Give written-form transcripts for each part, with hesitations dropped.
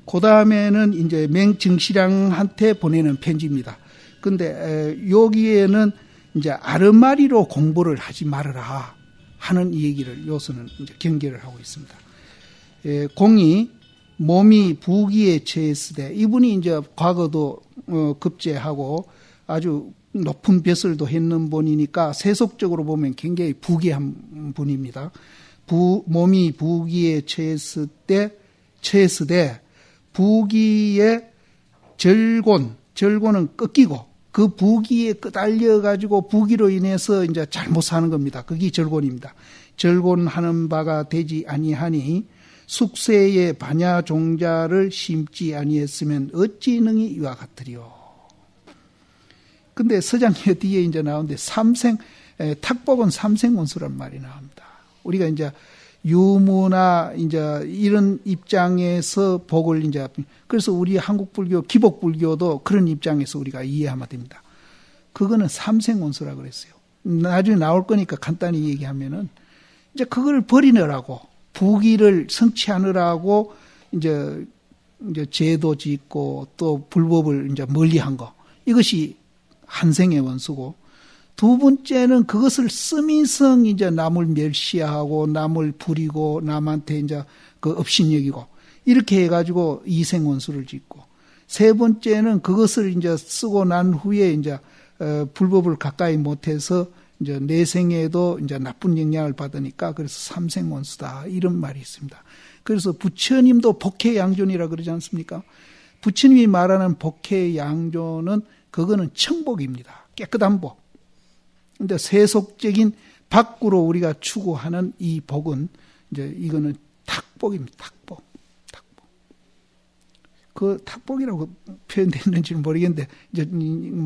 그 다음에는 이제 맹정시량한테 보내는 편지입니다. 근데 여기에는 이제 아르마리로 공부를 하지 말아라 하는 이 얘기를 요서는 이제 경계를 하고 있습니다. 공이 몸이 부귀에 처했으되, 이분이 이제 과거도 급제하고 아주 높은 벼슬도 했는 분이니까 세속적으로 보면 굉장히 부귀한 분입니다. 몸이 부귀에 처했으되 부귀의 절곤은 꺾이고 그 부귀에 끄달려 가지고 부귀로 인해서 이제 잘못 사는 겁니다. 그게 절곤입니다. 절곤하는 바가 되지 아니하니 숙세의 반야 종자를 심지 아니했으면 어찌 능히 이와 같으리요. 근데 서장에 뒤에 이제 나오는데 탁복은 삼생원수란 말이 나옵니다. 우리가 이제 유무나 이제 이런 입장에서 복을 이제, 그래서 우리 한국 불교, 기복 불교도 그런 입장에서 우리가 이해하면 됩니다. 그거는 삼생원수라 그랬어요. 나중에 나올 거니까 간단히 얘기하면은 이제 그걸 버리느라고, 부귀를 성취하느라고 이제 죄도 짓고 또 불법을 이제 멀리한 거, 이것이 한 생의 원수고, 두 번째는 그것을 쓰면서 이제 남을 멸시하고 남을 부리고 남한테 이제 그 업신여기고 이렇게 해가지고 이생 원수를 짓고, 세 번째는 그것을 이제 쓰고 난 후에 이제 불법을 가까이 못해서 이제 내생에도 이제 나쁜 영향을 받으니까 그래서 삼생 원수다, 이런 말이 있습니다. 그래서 부처님도 복해양존이라 그러지 않습니까? 부처님이 말하는 복해양존은 그거는 청복입니다. 깨끗한 복. 근데 세속적인 밖으로 우리가 추구하는 이 복은 이제 이거는 탁복입니다. 탁복. 그 탁복이라고 표현됐는지는 모르겠는데 이제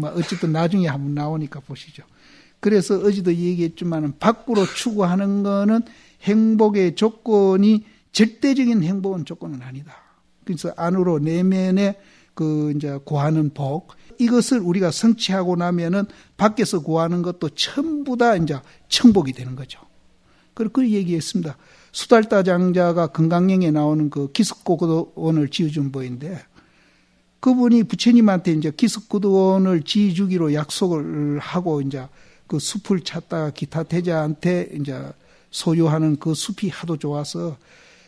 어쨌든 나중에 한번 나오니까 보시죠. 그래서 어제도 얘기했지만은 밖으로 추구하는 거는 행복의 조건이 절대적인 행복은 조건은 아니다. 그래서 안으로 내면에 그 이제 구하는 복, 이것을 우리가 성취하고 나면은 밖에서 구하는 것도 전부 다 이제 청복이 되는 거죠. 그리고 그 얘기했습니다. 수달타 장자가 건강령에 나오는 그 기습고도원을 지어준 분인데, 그분이 부처님한테 이제 기습고도원을 지어주기로 약속을 하고 이제 그 숲을 찾다가 기타 태자한테 이제 소유하는 그 숲이 하도 좋아서,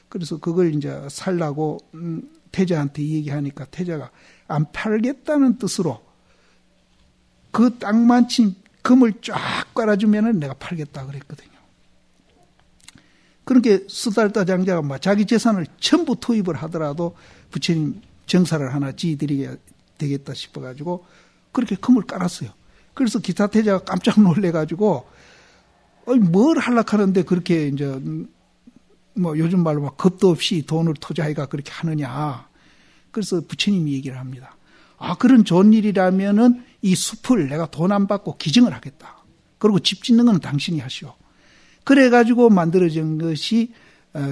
그래서 그걸 이제 살라고 태자한테 얘기하니까 태자가 안 팔겠다는 뜻으로 그 땅만치 금을 쫙 깔아주면은 내가 팔겠다 그랬거든요. 그렇게 수달타 장자가 자기 재산을 전부 투입을 하더라도 부처님 정사를 하나 지어드리게 되겠다 싶어가지고 그렇게 금을 깔았어요. 그래서 기타 태자가 깜짝 놀래가지고 뭘 하려고 하는데 그렇게 이제 요즘 말로 막 겁도 없이 돈을 투자해가 그렇게 하느냐. 그래서 부처님이 얘기를 합니다. 그런 좋은 일이라면은 이 숲을 내가 돈 안 받고 기증을 하겠다. 그리고 집 짓는 건 당신이 하시오. 그래가지고 만들어진 것이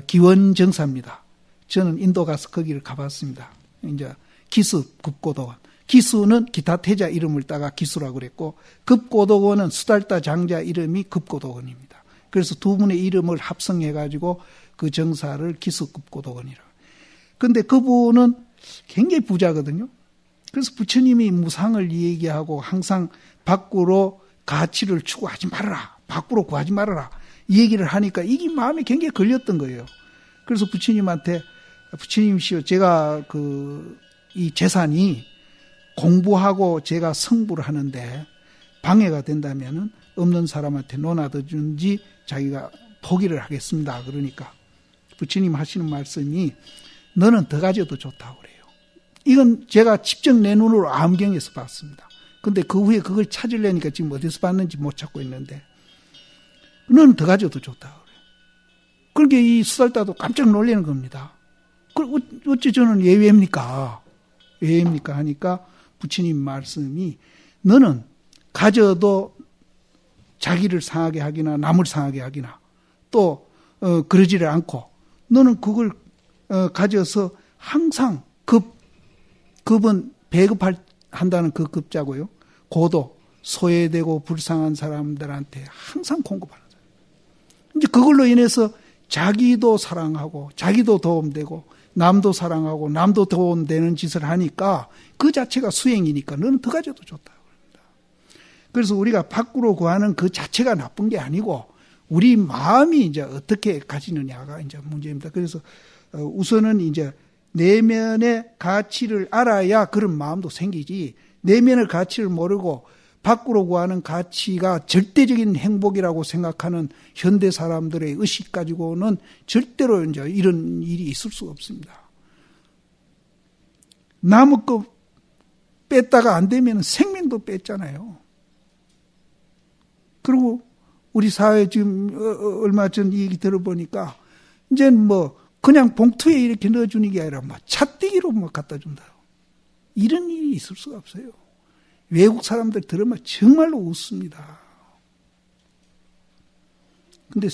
기원정사입니다. 저는 인도 가서 거기를 가봤습니다. 이제 기수 급고도원. 기수는 기타 태자 이름을 따가 기수라고 그랬고, 급고도원은 수달타 장자 이름이 급고도원입니다. 그래서 두 분의 이름을 합성해가지고 그 정사를 기수급고도원이라고. 근데 그분은 굉장히 부자거든요. 그래서 부처님이 무상을 얘기하고 항상 밖으로 가치를 추구하지 말아라. 밖으로 구하지 말아라. 이 얘기를 하니까 이게 마음에 굉장히 걸렸던 거예요. 그래서 부처님한테, 부처님이시여, 제가 이 재산이 공부하고 제가 성불을 하는데 방해가 된다면은 없는 사람한테 논아드든지 자기가 포기를 하겠습니다. 그러니까 부처님 하시는 말씀이 너는 더 가져도 좋다고 그래요. 이건 제가 직접 내 눈으로 암경에서 봤습니다. 근데 그 후에 그걸 찾으려니까 지금 어디서 봤는지 못 찾고 있는데 너는 더 가져도 좋다고 그래요. 그러니까 이 수달타도 깜짝 놀라는 겁니다. 어째 저는 예외입니까? 예외입니까? 하니까 부처님 말씀이 너는 가져도 자기를 상하게 하기나 남을 상하게 하기나 또 그러지를 않고 너는 그걸 가져서 항상 급은 배급한다는 그 급자고요. 고도 소외되고 불쌍한 사람들한테 항상 공급하는 사람. 이제 그걸로 인해서 자기도 사랑하고 자기도 도움되고 남도 사랑하고 남도 도움 되는 짓을 하니까 그 자체가 수행이니까 너는 더 가져도 좋다. 그래서 우리가 밖으로 구하는 그 자체가 나쁜 게 아니고 우리 마음이 이제 어떻게 가지느냐가 이제 문제입니다. 그래서 우선은 이제 내면의 가치를 알아야 그런 마음도 생기지, 내면의 가치를 모르고 밖으로 구하는 가치가 절대적인 행복이라고 생각하는 현대 사람들의 의식 가지고는 절대로 이제 이런 일이 있을 수가 없습니다. 남의 거 뺐다가 안 되면 생명도 뺐잖아요. 그리고 우리 사회 지금 얼마 전 얘기 들어보니까 이제 뭐 그냥 봉투에 이렇게 넣어주는 게 아니라 막 찻대기로 막 갖다 준다. 이런 일이 있을 수가 없어요. 외국 사람들 들으면 정말로 웃습니다. 근데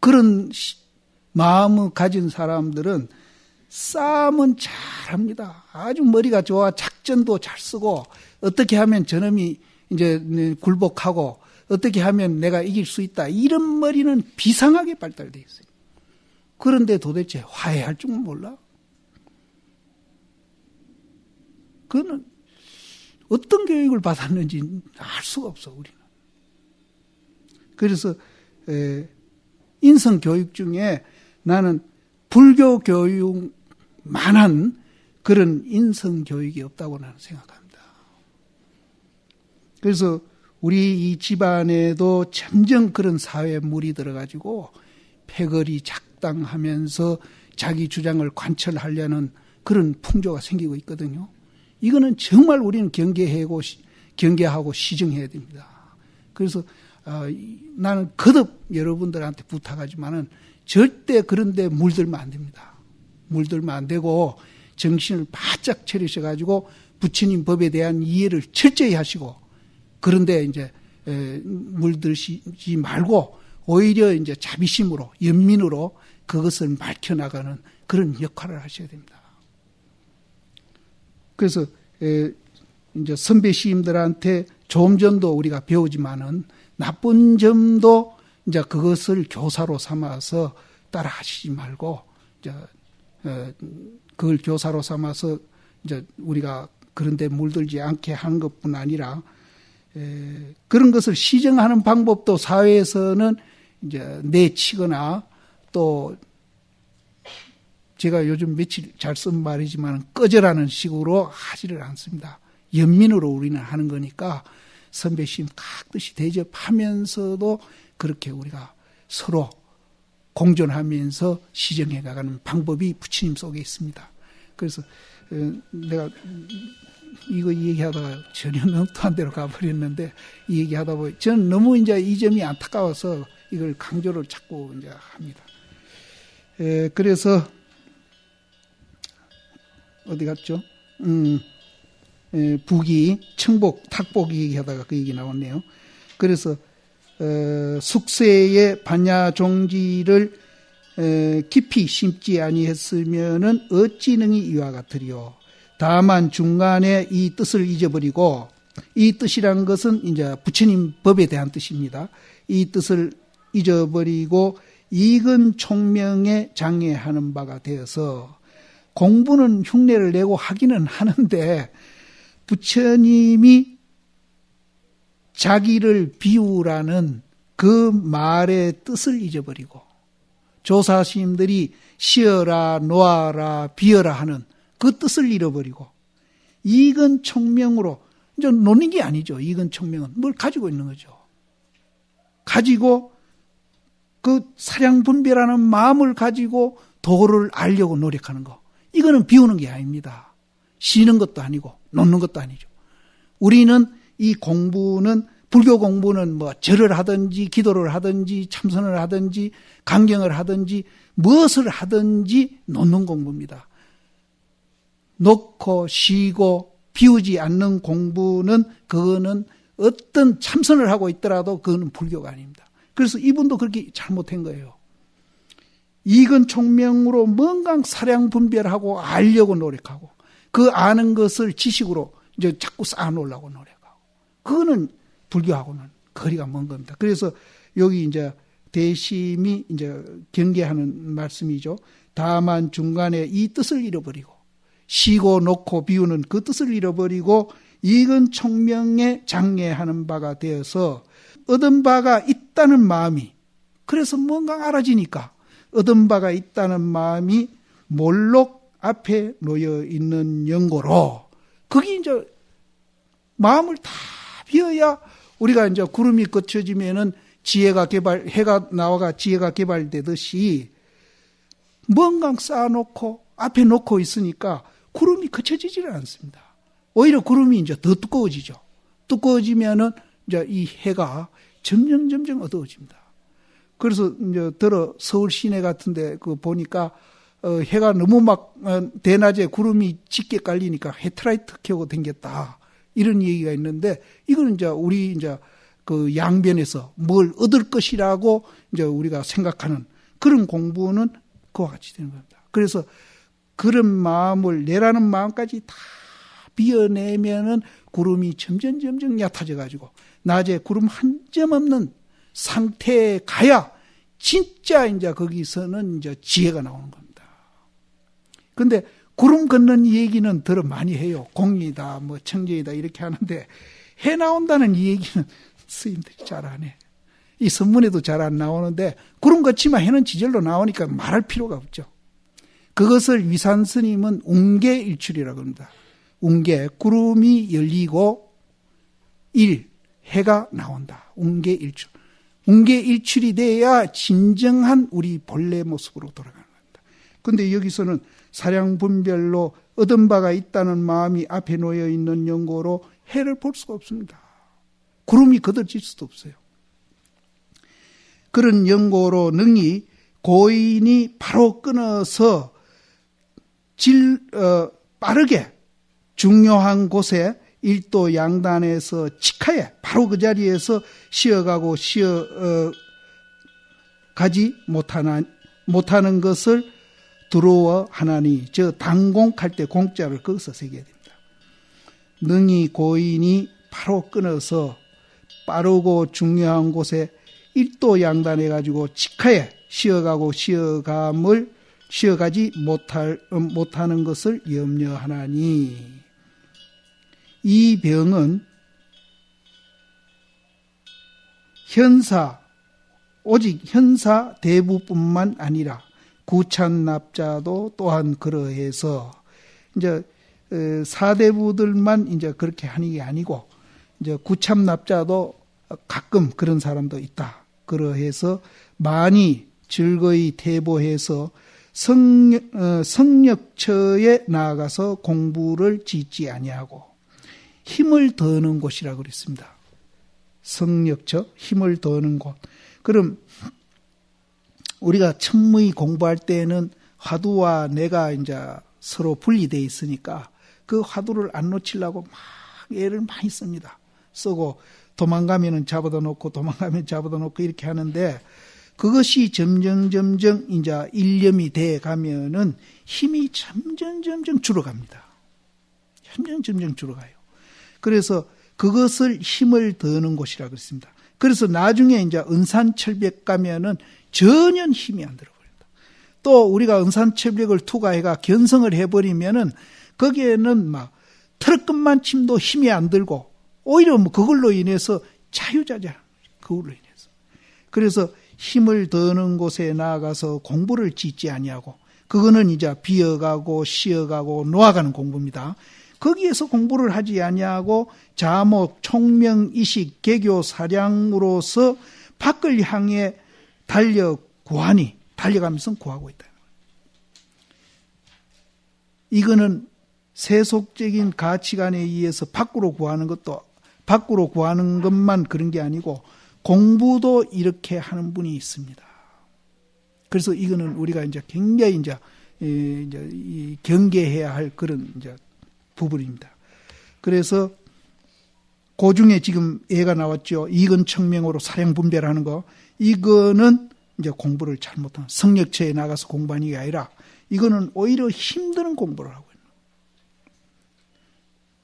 그런 마음을 가진 사람들은 싸움은 잘합니다. 아주 머리가 좋아, 작전도 잘 쓰고, 어떻게 하면 저놈이 이제 굴복하고, 어떻게 하면 내가 이길 수 있다. 이런 머리는 비상하게 발달되어 있어요. 그런데 도대체 화해할 줄은 몰라. 그거는 어떤 교육을 받았는지 알 수가 없어, 우리는. 그래서 인성 교육 중에 나는 불교 교육만한 그런 인성 교육이 없다고 나는 생각합니다. 그래서 우리 이 집안에도 점점 그런 사회에 물이 들어가지고 패거리 작당하면서 자기 주장을 관철하려는 그런 풍조가 생기고 있거든요. 이거는 정말 우리는 경계하고 시정해야 됩니다. 그래서 나는 거듭 여러분들한테 부탁하지만은 절대 그런 데 물들면 안 됩니다. 물들면 안 되고 정신을 바짝 차리셔가지고 부처님 법에 대한 이해를 철저히 하시고, 그런데 이제 물들시지 말고 오히려 이제 자비심으로, 연민으로 그것을 밝혀나가는 그런 역할을 하셔야 됩니다. 그래서 이제 선배 시임들한테 좋은 점도 우리가 배우지만은 나쁜 점도 이제 그것을 교사로 삼아서 따라 하시지 말고, 이제 그걸 교사로 삼아서 이제 우리가 그런데 물들지 않게 하는 것뿐 아니라 그런 것을 시정하는 방법도 사회에서는 이제 내치거나, 또 제가 요즘 며칠 잘 쓴 말이지만 꺼져라는 식으로 하지를 않습니다. 연민으로 우리는 하는 거니까 선배심 각듯이 대접하면서도 그렇게 우리가 서로 공존하면서 시정해 나가는 방법이 부처님 속에 있습니다. 그래서 내가 이거 얘기하다가 전혀 엉뚱한 데로 가버렸는데, 이 얘기하다 보니 저는 너무 이제 이 점이 안타까워서 이걸 강조를 자꾸 이제 합니다. 그래서 어디 갔죠? 북이 청복, 탁복 얘기하다가 그 얘기 나왔네요. 그래서 숙세의 반야종지를 깊이 심지 아니했으면은 어찌 능히 이와 같으리요. 다만 중간에 이 뜻을 잊어버리고, 이 뜻이란 것은 이제 부처님 법에 대한 뜻입니다. 이 뜻을 잊어버리고 이근 총명에 장애하는 바가 되어서, 공부는 흉내를 내고 하기는 하는데 부처님이 자기를 비우라는 그 말의 뜻을 잊어버리고, 조사스님들이 쉬어라, 놓아라, 비어라 하는 그 뜻을 잃어버리고, 이근 총명으로, 이제 노는 게 아니죠. 이근 총명은 뭘 가지고 있는 거죠. 가지고 그 사량분별하는 마음을 가지고 도를 알려고 노력하는 거. 이거는 비우는 게 아닙니다. 쉬는 것도 아니고 놓는 것도 아니죠. 우리는 이 공부는, 불교 공부는 뭐 절을 하든지 기도를 하든지 참선을 하든지 강경을 하든지 무엇을 하든지 놓는 공부입니다. 놓고 쉬고 비우지 않는 공부는, 그거는 어떤 참선을 하고 있더라도 그거는 불교가 아닙니다. 그래서 이분도 그렇게 잘못한 거예요. 이건 총명으로 뭔가 사량 분별하고 알려고 노력하고, 그 아는 것을 지식으로 이제 자꾸 쌓아놓으려고 노력하고, 그거는 불교하고는 거리가 먼 겁니다. 그래서 여기 이제 대심이 이제 경계하는 말씀이죠. 다만 중간에 이 뜻을 잃어버리고 쉬고 놓고 비우는 그 뜻을 잃어버리고 이건 청명에 장애하는 바가 되어서 얻은 바가 있다는 마음이, 그래서 뭔가 알아지니까 얻은 바가 있다는 마음이 몰록 앞에 놓여 있는 연고로, 거기 이제 마음을 다 비워야 우리가 이제 구름이 걷혀지면은 지혜가 해가 나와가 지혜가 개발되듯이 뭔가 쌓아놓고 앞에 놓고 있으니까 구름이 걷혀지지를 않습니다. 오히려 구름이 이제 더 두꺼워지죠. 두꺼워지면은 이제 이 해가 점점 어두워집니다. 그래서 이제 서울 시내 같은데 그 보니까 해가 너무 막 대낮에 구름이 짙게 깔리니까 헤드라이트 켜고 댕겼다, 이런 얘기가 있는데, 이거는 이제 우리 이제 그 양변에서 뭘 얻을 것이라고 이제 우리가 생각하는 그런 공부는 그와 같이 되는 겁니다. 그래서 그런 마음을 내라는 마음까지 다 비워내면은 구름이 점점 얕아져 가지고 낮에 구름 한 점 없는 상태에 가야 진짜 이제 거기서는 이제 지혜가 나오는 겁니다. 근데 구름 걷는 얘기는 더러 많이 해요. 공이다, 뭐 청정이다 이렇게 하는데 해 나온다는 이 얘기는 스님들이 잘 안 해. 이 선문에도 잘 안 나오는데 구름 걷지만 해는 지절로 나오니까 말할 필요가 없죠. 그것을 위산 스님은 웅계일출이라고 합니다. 웅계, 구름이 열리고 해가 나온다. 웅계일출. 웅계일출이 돼야 진정한 우리 본래 모습으로 돌아가는 겁니다. 그런데 여기서는 사량분별로 얻은 바가 있다는 마음이 앞에 놓여 있는 연고로 해를 볼 수가 없습니다. 구름이 걷어질 수도 없어요. 그런 연고로 능히 고인이 바로 끊어서 빠르게 중요한 곳에 일도 양단에서 직하에 바로 그 자리에서 쉬어가고 쉬어가지 못하는 것을 두려워 하나니, 저 당공할 때 공자를 거기서 새겨야 됩니다. 능히 고인이 바로 끊어서 빠르고 중요한 곳에 일도 양단해가지고 직하에 쉬어가고 쉬어가지 못하는 것을 염려하나니, 이 병은 오직 현사 대부뿐만 아니라 구찬납자도 또한 그러해서, 이제 사대부들만 이제 그렇게 하는 게 아니고 이제 구참납자도 가끔 그런 사람도 있다. 그러해서 많이 즐거이 대보해서 성력처에 나아가서 공부를 짓지 아니하고 힘을 더하는 곳이라고 그랬습니다. 성력처, 힘을 더하는 곳. 그럼 우리가 천무히 공부할 때는 화두와 내가 이제 서로 분리되어 있으니까 그 화두를 안 놓치려고 막 애를 많이 씁니다. 쓰고 도망가면은 잡아다 놓고 도망가면 잡아다 놓고 이렇게 하는데, 그것이 점점 이제 일념이 돼 가면은 힘이 점점 줄어갑니다. 점점 줄어가요. 그래서 그것을 힘을 더하는 곳이라고 했습니다. 그래서 나중에 이제 은산철벽 가면은 전혀 힘이 안 들어버립니다. 또 우리가 은산철벽을 투과해가 견성을 해버리면은 거기에는 막 트럭끝만 침도 힘이 안 들고 오히려 뭐 그걸로 인해서 자유자재하는 거죠. 그걸로 인해서. 그래서 힘을 더하는 곳에 나아가서 공부를 짓지 아니하고, 그거는 이제 비어가고 쉬어가고 놓아가는 공부입니다. 거기에서 공부를 하지 아니하고 자목, 총명, 이식, 개교, 사량으로서 밖을 향해 달려가면서 구하고 있다. 이거는 세속적인 가치관에 의해서 밖으로 구하는 것만 그런 게 아니고 공부도 이렇게 하는 분이 있습니다. 그래서 이거는 우리가 이제 굉장히 이제 경계해야 할 그런 이제 부분입니다. 그래서 그 중에 지금 예가 나왔죠. 이건 청명으로 사량 분별하는 거. 이거는 이제 공부를 잘못한 성력처에 나가서 공부하는 게 아니라 이거는 오히려 힘드는 공부를 하고 있는 거예요.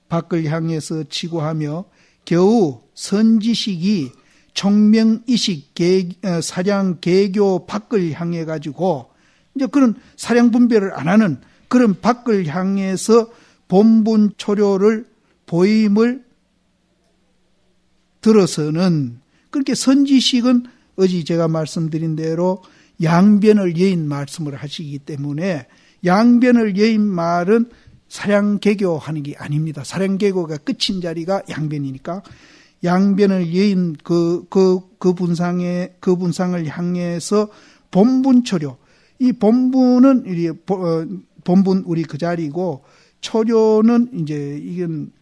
밖을 향해서 치고하며 겨우 선지식이 총명이식 사량 개교 밖을 향해 가지고 이제 그런 사량 분별을 안 하는 그런 밖을 향해서 본분 초료를 보임을 들어서는 그렇게 선지식은 어제 제가 말씀드린 대로 양변을 여인 말씀을 하시기 때문에 양변을 여인 말은 사량개교하는 게 아닙니다. 사량개교가 끝인 자리가 양변이니까 양변을 여인 그 분상을 향해서 본분초료. 이 본분은 본분 우리 그 자리고 초료는 이제 이건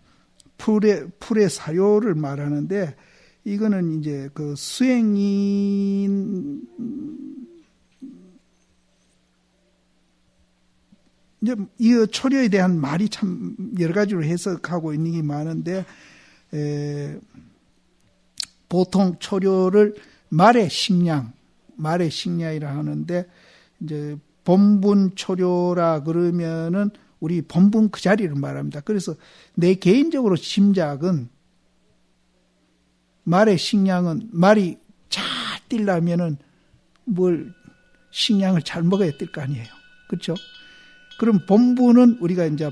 풀의 사료를 말하는데 이거는 이제 그 수행인 이제 이 초료에 대한 말이 참 여러 가지로 해석하고 있는 게 많은데 보통 초료를 말의 식량이라 하는데 이제 본분 초료라 그러면은 우리 본분 그 자리를 말합니다. 그래서 내 개인적으로 짐작은 말의 식량은 말이 잘 뛰려면은 뭘 식량을 잘 먹어야 될 거 아니에요. 그렇죠? 그럼 본분은 우리가 이제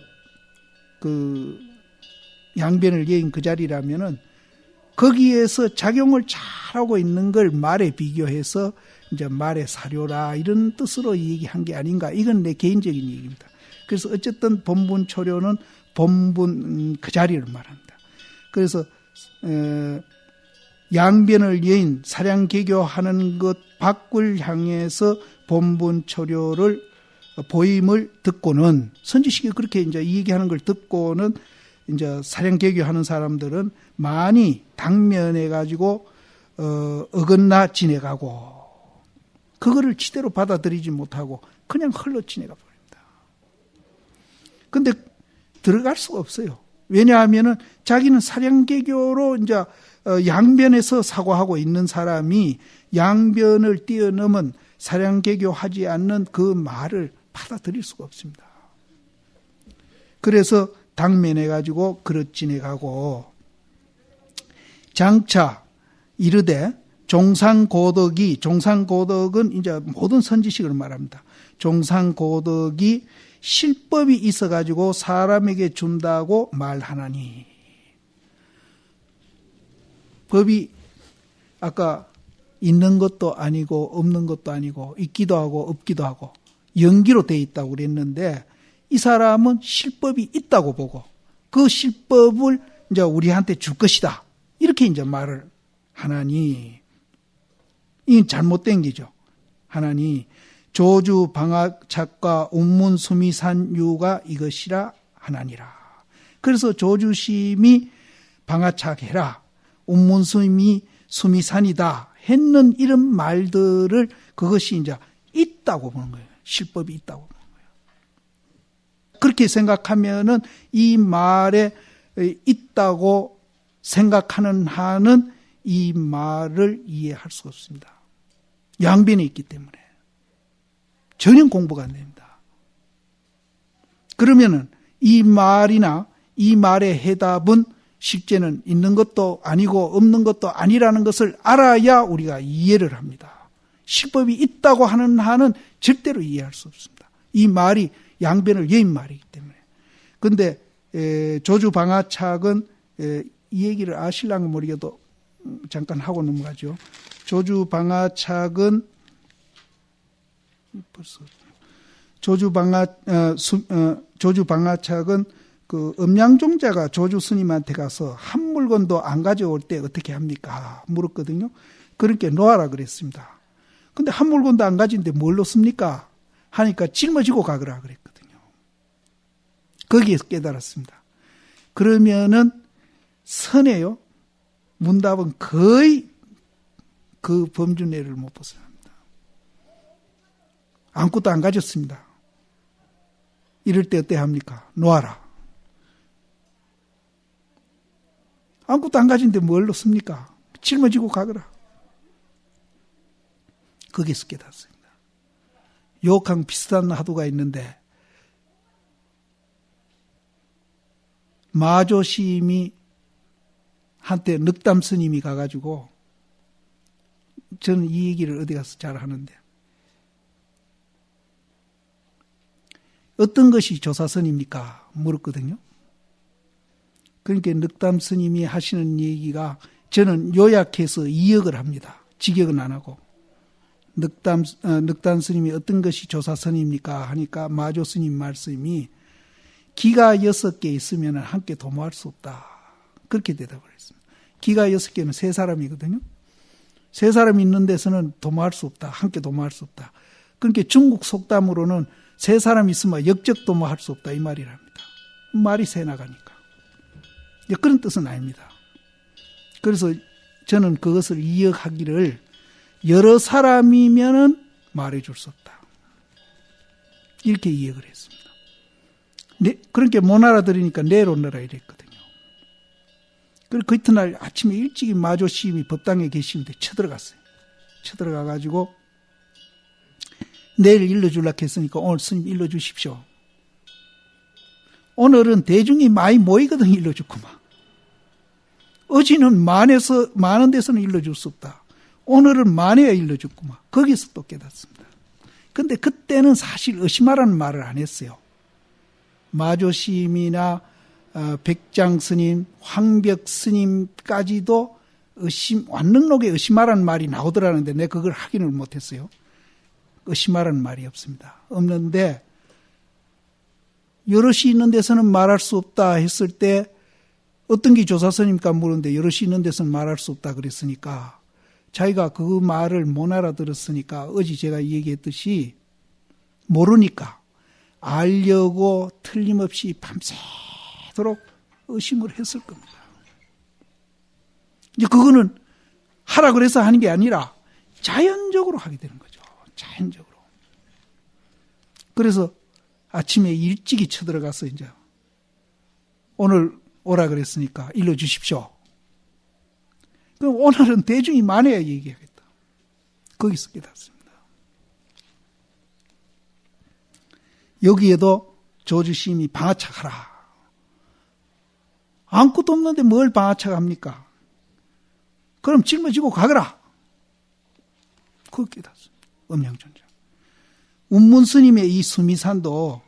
그 양변을 여인 그 자리라면은 거기에서 작용을 잘하고 있는 걸 말에 비교해서 이제 말의 사료라 이런 뜻으로 얘기한 게 아닌가. 이건 내 개인적인 얘기입니다. 그래서 어쨌든 본분 초료는 본분 그 자리를 말합니다. 그래서 양변을 여인 사량개교하는 것 밖을 향해서 본분 초료를 보임을 듣고는 선지식이 그렇게 이제 얘기하는 걸 듣고는 이제 사량개교하는 사람들은 많이 당면해 가지고 어긋나 지내가고 그거를 지대로 받아들이지 못하고 그냥 흘러 지내가 버립니다. 근데 들어갈 수가 없어요. 왜냐하면은 자기는 사량개교로 이제 양변에서 사고하고 있는 사람이 양변을 뛰어넘은 사량개교하지 않는 그 말을 받아들일 수가 없습니다. 그래서 당면해가지고 그릇 지내가고 장차 이르되 종상고덕은 이제 모든 선지식을 말합니다. 종상고덕이 실법이 있어가지고 사람에게 준다고 말하나니 법이 아까 있는 것도 아니고 없는 것도 아니고 있기도 하고 없기도 하고 연기로 돼 있다고 그랬는데 이 사람은 실법이 있다고 보고 그 실법을 이제 우리한테 줄 것이다. 이렇게 이제 말을 하나니 이건 잘못된 기죠. 하나니 조주 방학착과 운문수미산유가 이것이라 하나니라. 그래서 조주심이 방학착해라. 운문수미산이다. 했는 이런 말들을 그것이 이제 있다고 보는 거예요. 실법이 있다고 보는 거예요. 그렇게 생각하면은 이 말에 있다고 생각하는 한은 이 말을 이해할 수 없습니다. 양변에 있기 때문에. 전혀 공부가 안 됩니다. 그러면은 이 말이나 이 말의 해답은 실제는 있는 것도 아니고 없는 것도 아니라는 것을 알아야 우리가 이해를 합니다. 실법이 있다고 하는 한은 절대로 이해할 수 없습니다. 이 말이 양변을 여인 말이기 때문에. 그런데 조주방아착은 이 얘기를 아실랑가 모르게도 잠깐 하고 넘어가죠. 조주방아착은 조주방아착은 그 음양종자가 조주 스님한테 가서 한 물건도 안 가져올 때 어떻게 합니까? 물었거든요. 그렇게 놓아라 그랬습니다. 근데 한 물건도 안 가진데 뭘 놓습니까? 하니까 짊어지고 가거라 그랬거든요. 거기에서 깨달았습니다. 그러면은 선에요. 문답은 거의 그 범주내를 못 벗어납니다. 아무것도 안 가졌습니다. 이럴 때 어때 합니까? 놓아라. 아무것도 안 가진데 뭘 놓습니까? 짊어지고 가거라. 거기서 깨닫습니다. 욕항 비슷한 화두가 있는데 마조심이 한때 늑담 스님이 가가지고 저는 이 얘기를 어디 가서 잘 하는데 어떤 것이 조사선입니까? 물었거든요. 그러니까 늑담 스님이 하시는 얘기가 저는 요약해서 이역을 합니다. 직역은 안 하고. 늑담 스님이 어떤 것이 조사선입니까? 하니까 마조 스님 말씀이 기가 6개 있으면 함께 도모할 수 없다. 그렇게 대답을 했습니다. 기가 6개는 3사람이거든요. 3사람이 있는 데서는 도모할 수 없다. 함께 도모할 수 없다. 그러니까 중국 속담으로는 3사람 있으면 역적 도모할 수 없다. 이 말이랍니다. 말이 새 나가니까. 그런 뜻은 아닙니다. 그래서 저는 그것을 이역하기를 여러 사람이면은 말해줄 수 없다. 이렇게 이역을 했습니다. 그렇게 못 알아들으니까 내일 오너라 이랬거든요. 그리고 그 이튿날 아침에 일찍이 마조 시임이 법당에 계시는데 쳐들어갔어요. 쳐들어가가지고 내일 일러주려고 했으니까 오늘 스님 일러주십시오. 오늘은 대중이 많이 모이거든 일러줬구만. 어제는 많은 데서는 일러줄 수 없다. 오늘은 많아야 일러줬구만. 거기서 또 깨닫습니다. 근데 그때는 사실 의심하라는 말을 안 했어요. 마조 시임이나 백장 스님, 황벽 스님까지도 완능록에 의심하라는 말이 나오더라는데 내가 그걸 확인을 못했어요. 의심하라는 말이 없습니다. 없는데 여럿이 있는 데서는 말할 수 없다 했을 때 어떤 게 조사선입니까 물었는데 여럿이 있는 데서는 말할 수 없다 그랬으니까 자기가 그 말을 못 알아들었으니까 어제 제가 얘기했듯이 모르니까 알려고 틀림없이 밤새도록 의심을 했을 겁니다. 이제 그거는 하라 그래서 하는 게 아니라 자연적으로 하게 되는 거죠. 자연적으로. 그래서 아침에 일찍이 쳐들어가서 이제 오늘 오라 그랬으니까 일러주십시오. 그럼 오늘은 대중이 많아야 얘기하겠다. 거기서 깨닫습니다. 여기에도 조주심이 방아착하라. 아무것도 없는데 뭘 방아착합니까? 그럼 짊어지고 가거라. 그걸 깨닫습니다. 음양존자. 운문스님의 이 수미산도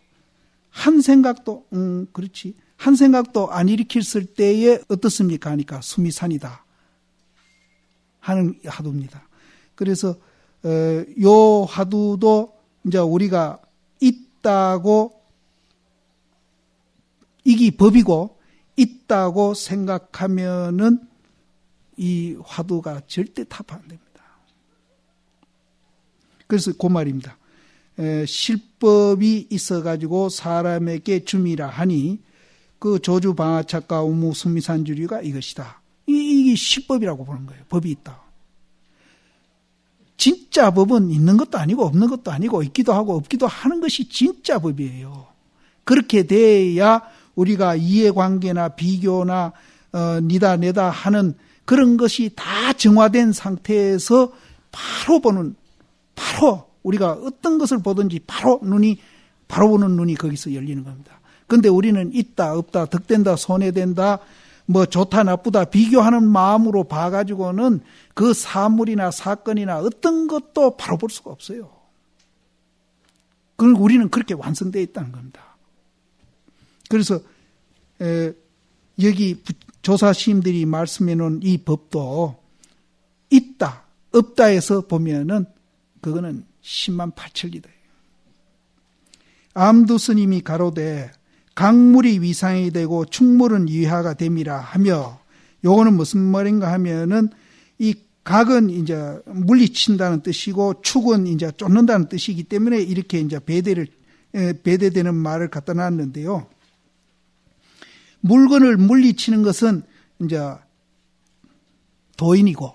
한 생각도 그렇지 한 생각도 안 일으켰을 때에 어떻습니까 하니까 수미산이다 하는 화두입니다. 그래서 요 화두도 이제 우리가 있다고 이게 법이고 있다고 생각하면은 이 화두가 절대 타파 안 됩니다. 그래서 그 말입니다. 실법이 있어가지고 사람에게 줌이라 하니 그 조주방아착과 우무수미산주류가 이것이다. 이게 실법이라고 보는 거예요. 법이 있다. 진짜 법은 있는 것도 아니고 없는 것도 아니고 있기도 하고 없기도 하는 것이 진짜 법이에요. 그렇게 돼야 우리가 이해관계나 비교나 니다 내다 하는 그런 것이 다 정화된 상태에서 바로 우리가 어떤 것을 보든지 바로 보는 눈이 거기서 열리는 겁니다. 근데 우리는 있다, 없다, 득된다, 손해된다, 뭐 좋다, 나쁘다, 비교하는 마음으로 봐가지고는 그 사물이나 사건이나 어떤 것도 바로 볼 수가 없어요. 그리고 우리는 그렇게 완성되어 있다는 겁니다. 그래서, 여기 조사시임들이 말씀해 놓은 이 법도 있다, 없다에서 보면은 그거는 10만 8천리다. 암두 스님이 가로되 강물이 위상이 되고 축물은 위하가 됨이라 하며 요거는 무슨 말인가 하면은 이 각은 이제 물리친다는 뜻이고 축은 이제 쫓는다는 뜻이기 때문에 이렇게 이제 배대되는 말을 갖다 놨는데요. 물건을 물리치는 것은 이제 도인이고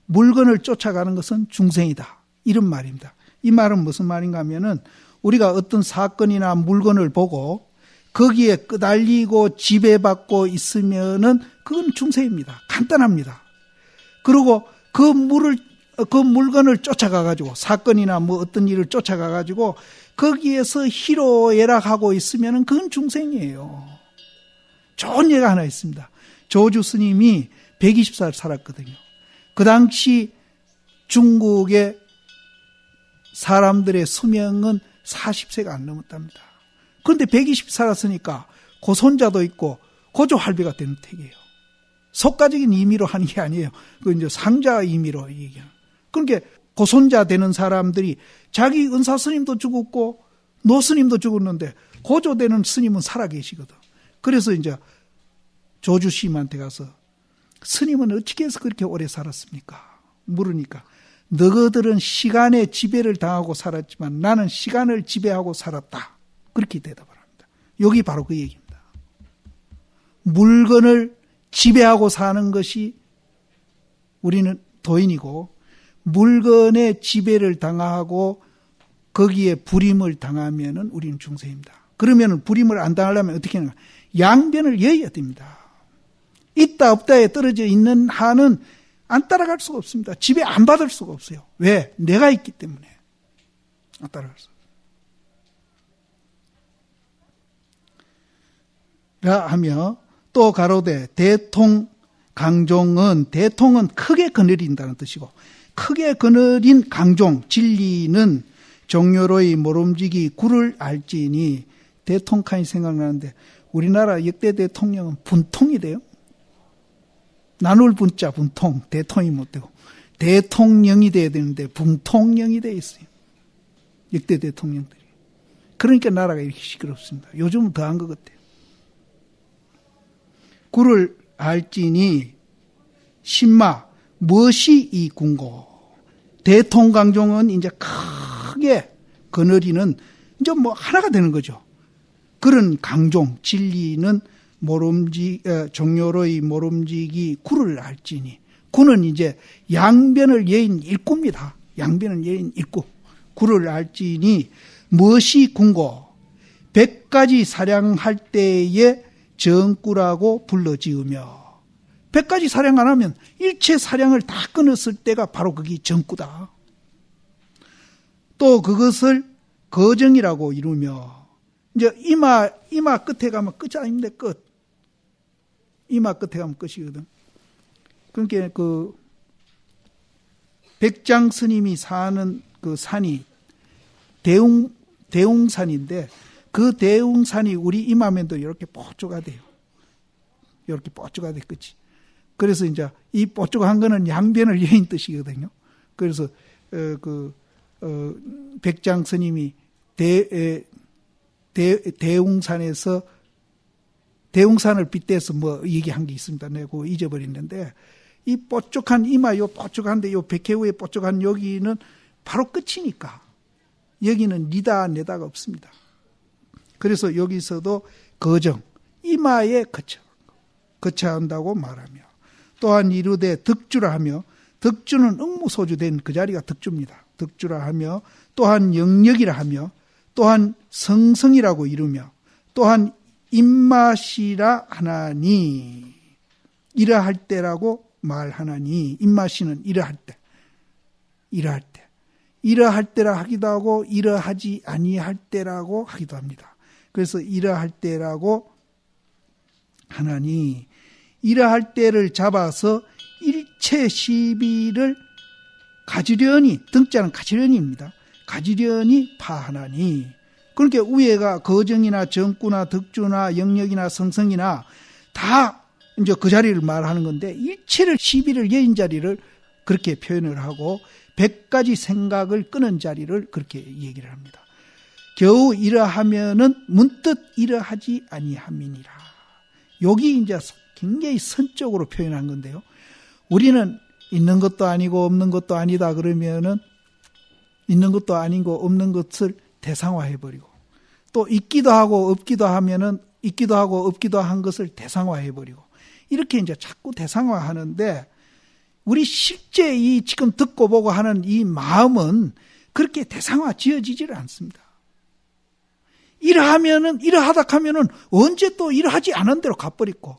물건을 쫓아가는 것은 중생이다. 이런 말입니다. 이 말은 무슨 말인가 하면은 우리가 어떤 사건이나 물건을 보고 거기에 끄달리고 지배받고 있으면은 그건 중생입니다. 간단합니다. 그리고 그 물건을 쫓아가가지고 사건이나 뭐 어떤 일을 쫓아가가지고 거기에서 희로애락하고 있으면은 그건 중생이에요. 좋은 예가 하나 있습니다. 조주 스님이 120살 살았거든요. 그 당시 중국의 사람들의 수명은 40세가 안 넘었답니다. 그런데 120 살았으니까 고손자도 있고 고조할배가 되는 택이에요. 속가적인 의미로 하는 게 아니에요. 그 이제 상자 의미로 얘기하는. 그러니까 고손자 되는 사람들이 자기 은사 스님도 죽었고 노 스님도 죽었는데 고조되는 스님은 살아계시거든. 그래서 이제 조주 스님한테 가서 스님은 어떻게 해서 그렇게 오래 살았습니까? 물으니까 너희들은 시간의 지배를 당하고 살았지만 나는 시간을 지배하고 살았다. 그렇게 대답을 합니다. 여기 바로 그 얘기입니다. 물건을 지배하고 사는 것이 우리는 도인이고 물건의 지배를 당하고 거기에 불임을 당하면은 우리는 중생입니다. 그러면 불임을 안 당하려면 어떻게 하는가? 양변을 여야 됩니다. 있다 없다에 떨어져 있는 한은 안 따라갈 수가 없습니다. 지배 안 받을 수가 없어요. 왜? 내가 있기 때문에 안 따라갈 수 없어요. 하며 또 가로되 대통강종은 대통은 크게 거느린다는 뜻이고 크게 거느린 강종 진리는 종묘로의 모름지기 구를 알지니 대통칸이 생각나는데 우리나라 역대 대통령은 분통이 돼요. 나눌 분자 분통 대통이 못 되고 대통령이 돼야 되는데 분통령이 돼 있어요. 역대 대통령들이. 그러니까 나라가 이렇게 시끄럽습니다. 요즘은 더한 것 같아요. 구를 알지니 신마 무엇이 이 궁고 대통강종은 이제 크게 거느리는 이제 뭐 하나가 되는 거죠. 그런 강종 진리는 종묘로의 모름지기 구를 알지니 구는 이제 양변을 여인 일구입니다. 양변을 여인 일구 구를 알지니 무엇이 궁고 100가지 사량할 때에 정구라고 불러지으며 100가지 사량 안 하면 일체 사량을 다 끊었을 때가 바로 그게 정구다. 또 그것을 거정이라고 이루며 이제 이마 끝에 가면 끝이 아닙니다. 끝. 이마 끝에 가면 끝이거든. 그러니까 그 백장 스님이 사는 그 산이 대웅산인데 그 대웅산이 우리 이마면도 이렇게 뽀쪼가 돼요. 이렇게 뽀쪼가 돼 끝이. 그래서 이제 이 뽀쪼한 거는 양변을 여인 뜻이거든요. 그래서 백장 스님이 대웅산에서 대웅산을 빗대서 뭐 얘기한 게 있습니다. 내가 잊어버렸는데 이 뽀쪽한 이마 요 뽀쪽한데 요 백회우에 뽀쪽한 여기는 바로 끝이니까 여기는 니다 내다가 없습니다. 그래서 여기서도 거정 이마에 거쳐한다고 말하며 또한 이르되 득주라 하며 득주는 응무소주된 그 자리가 득주입니다. 득주라 하며 또한 영역이라 하며 또한 성성이라고 이르며 또한 입맛이라 하나니 이러할 때라고 말하나니 입맛이는 이러할 때 이러할 때라 하기도 하고 이러하지 아니할 때라고 하기도 합니다. 그래서 이러할 때라고 하나니 이러할 때를 잡아서 일체 시비를 가지려니 등자는 가지려니입니다. 가지려니 파하나니 그러니까 위에가 거정이나 정구나 득주나 영역이나 성성이나 다 이제 그 자리를 말하는 건데 일체를 시비를 여인 자리를 그렇게 표현을 하고 100가지 생각을 끄는 자리를 그렇게 얘기를 합니다. 겨우 이러하면은 문득 이러하지 아니함이니라. 여기 이제 굉장히 선적으로 표현한 건데요. 우리는 있는 것도 아니고 없는 것도 아니다 그러면은 있는 것도 아니고 없는 것을 대상화해버리고 또 있기도 하고 없기도 하면은 있기도 하고 없기도 한 것을 대상화해버리고 이렇게 이제 자꾸 대상화하는데 우리 실제 이 지금 듣고 보고 하는 이 마음은 그렇게 대상화 지어지지를 않습니다. 이러하면은 이러하다 하면은 언제 또 이러하지 않은 대로 가버리고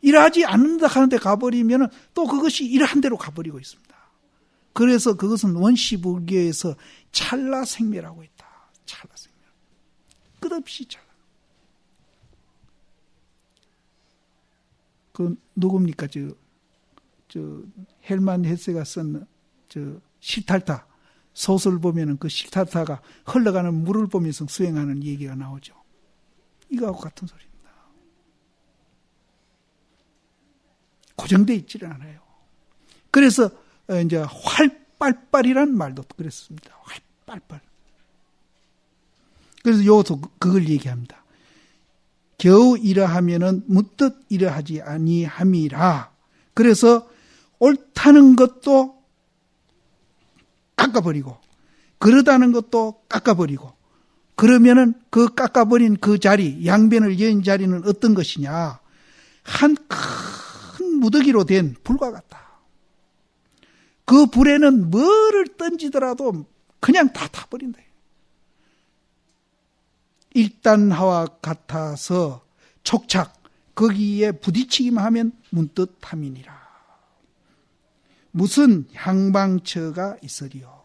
이러하지 않는다 하는 데 가버리면은 또 그것이 이러한 대로 가버리고 있습니다. 그래서 그것은 원시불교에서 찰나생멸하고 있다. 찰나생멸. 끝없이 찰나. 그 누굽니까? 헬만 헤세가 쓴 실탈타 소설 보면은 그 실탈타가 흘러가는 물을 보면서 수행하는 얘기가 나오죠. 이거하고 같은 소리입니다. 고정되어 있지는 않아요. 그래서 이제 활빨빨이라는 말도 그랬습니다. 활빨빨. 그래서 여기서 그걸 얘기합니다. 겨우 이러하면은 문득 이러하지 아니함이라. 그래서 옳다는 것도 깎아버리고 그러다는 것도 깎아버리고 그러면은 그 깎아버린 그 자리, 양변을 여인 자리는 어떤 것이냐? 한 큰 무더기로 된 불과 같다. 그 불에는 뭐를 던지더라도 그냥 다 타버린다. 일단하와 같아서 촉착, 거기에 부딪히기만 하면 문득 탐이니라. 무슨 향방처가 있으리요.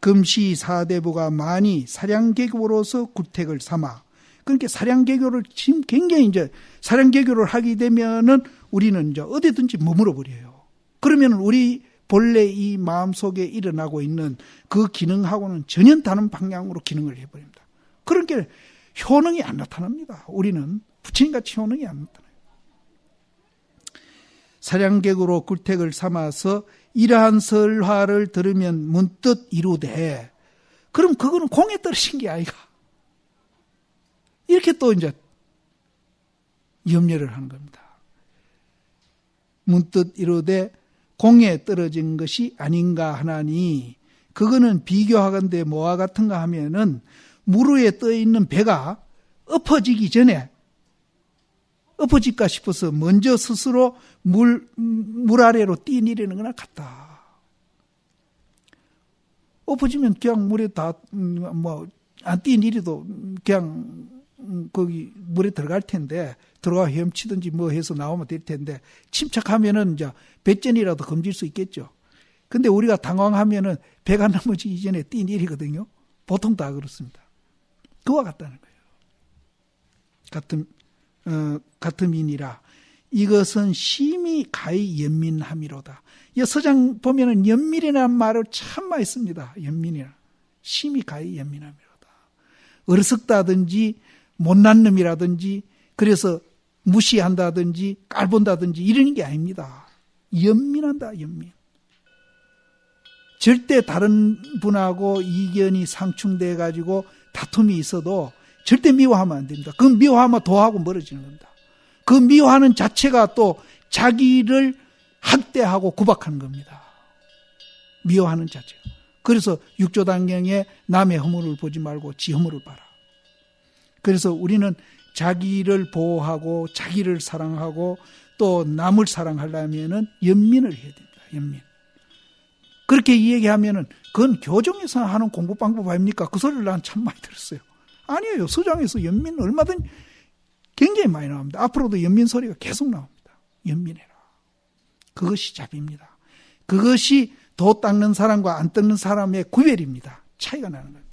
금시 사대부가 많이 사량개교로서 구택을 삼아. 그러니까 사량개교를 지금 굉장히 이제 사량개교를 하게 되면은 우리는 이제 어디든지 머물러 버려요. 그러면 우리 본래 이 마음속에 일어나고 있는 그 기능하고는 전혀 다른 방향으로 기능을 해버립니다. 그러니까 효능이 안 나타납니다. 우리는 부처님같이 효능이 안 나타나요. 사량객으로 굴택을 삼아서 이러한 설화를 들으면 문득 이루되, 그럼 그거는 공에 떨어진 게 아이가. 이렇게 또 이제 염려를 하는 겁니다. 문득 이루되 공에 떨어진 것이 아닌가 하나니, 그거는 비교하건대 뭐와 같은가 하면은 물 위에 떠 있는 배가 엎어지기 전에, 엎어질까 싶어서 먼저 스스로 물 아래로 뛰내리는 거나 같다. 엎어지면 그냥 물에 다, 안 뛰내려도 그냥 거기 물에 들어갈 텐데, 들어가 헤엄치든지 뭐 해서 나오면 될 텐데, 침착하면은 이제 배전이라도 검질 수 있겠죠. 근데 우리가 당황하면은 배가 넘어지기 전에 뛰내리거든요. 보통 다 그렇습니다. 그와 같다는 거예요. 같음이니라. 이것은 심히 가히 연민함이로다. 이 서장 보면은 연민이라는 말을 참 많이 씁니다. 연민이라. 심히 가히 연민함이로다. 어리석다든지 못난 놈이라든지 그래서 무시한다든지 깔본다든지 이러는 게 아닙니다. 연민한다, 연민. 절대 다른 분하고 이견이 상충돼 가지고 다툼이 있어도 절대 미워하면 안 됩니다. 그 미워하면 도하고 멀어지는 겁니다. 그 미워하는 자체가 또 자기를 학대하고 구박하는 겁니다. 미워하는 자체. 그래서 육조단경에 남의 허물을 보지 말고 지 허물을 봐라. 그래서 우리는 자기를 보호하고 자기를 사랑하고 또 남을 사랑하려면은 연민을 해야 됩니다. 연민. 그렇게 이야기하면은 그건 교정에서 하는 공부 방법 아닙니까? 그 소리를 난 참 많이 들었어요. 아니에요. 서장에서 연민 얼마든 굉장히 많이 나옵니다. 앞으로도 연민 소리가 계속 나옵니다. 연민해라. 그것이 잡입니다. 그것이 도 닦는 사람과 안 닦는 사람의 구별입니다. 차이가 나는 겁니다.